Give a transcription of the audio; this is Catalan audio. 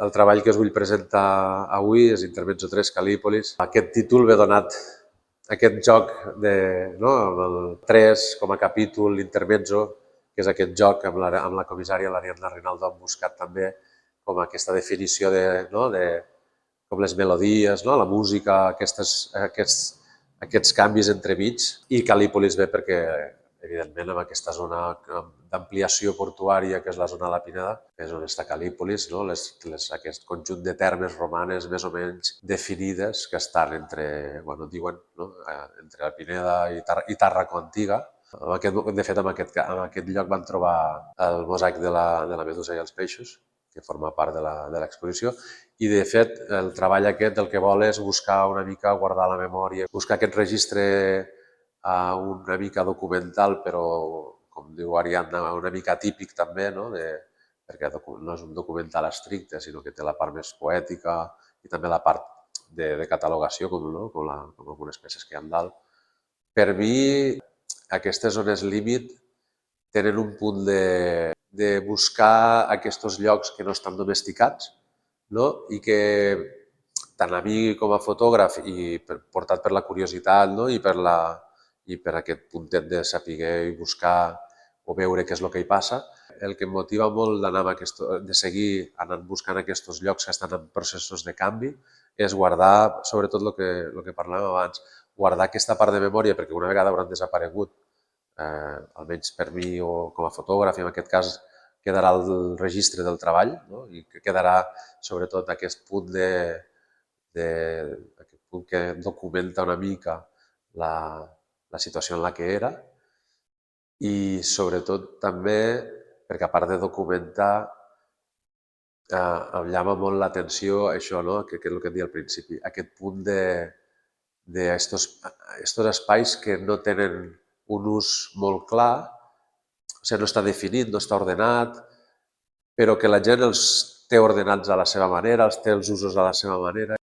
El treball que us vull presentar avui és Intermezzo 3 Cal·lípolis. Aquest títol ve donat aquest joc amb el 3 com a capítol, l'Intermezzo, que és aquest joc amb la comissària l'Ariadna Rinaldo hem buscat també com aquesta definició com les melodies, la música, aquests canvis entremig. I Cal·lípolis ve perquè, evidentment, en aquesta zona d'ampliació portuària, que és la zona de la Pineda, és on està Cal·lípolis, aquest conjunt de termes romanes més o menys definides que estan entre la Pineda i Tàrraco Antiga. De fet, en aquest lloc van trobar el mosaic de la Medusa i els peixos, que forma part de l'exposició, i de fet el treball aquest el que vol és buscar una mica, guardar la memòria, buscar aquest registre una mica documental, però, com diu Ariadna, una mica típic també, perquè no és un documental estricte, sinó que té la part més poètica i també la part de catalogació, com algunes peces que hi ha dalt. Per mi, aquestes zones límit tenen un punt de buscar aquests llocs que no estan domesticats, i que tant a mi com a fotògraf i portat per la curiositat i per aquest puntet de saber i buscar o veure què és el que hi passa, el que em motiva molt de seguir anant buscant aquests llocs que estan en processos de canvi és guardar, sobretot el que parlàvem abans, guardar aquesta part de memòria, perquè una vegada hauran desaparegut, almenys per mi o com a fotògraf, i en aquest cas quedarà el registre del treball, i quedarà sobretot aquest punt que documenta una mica la situació en la que era, i sobretot també perquè a part de documentar em llama molt l'atenció això, que és el que et deia al principi, aquest punt d'estos espais que no tenen un ús molt clar, o sigui, no està definit, no està ordenat, però que la gent els té ordenats a la seva manera, els té els usos a la seva manera.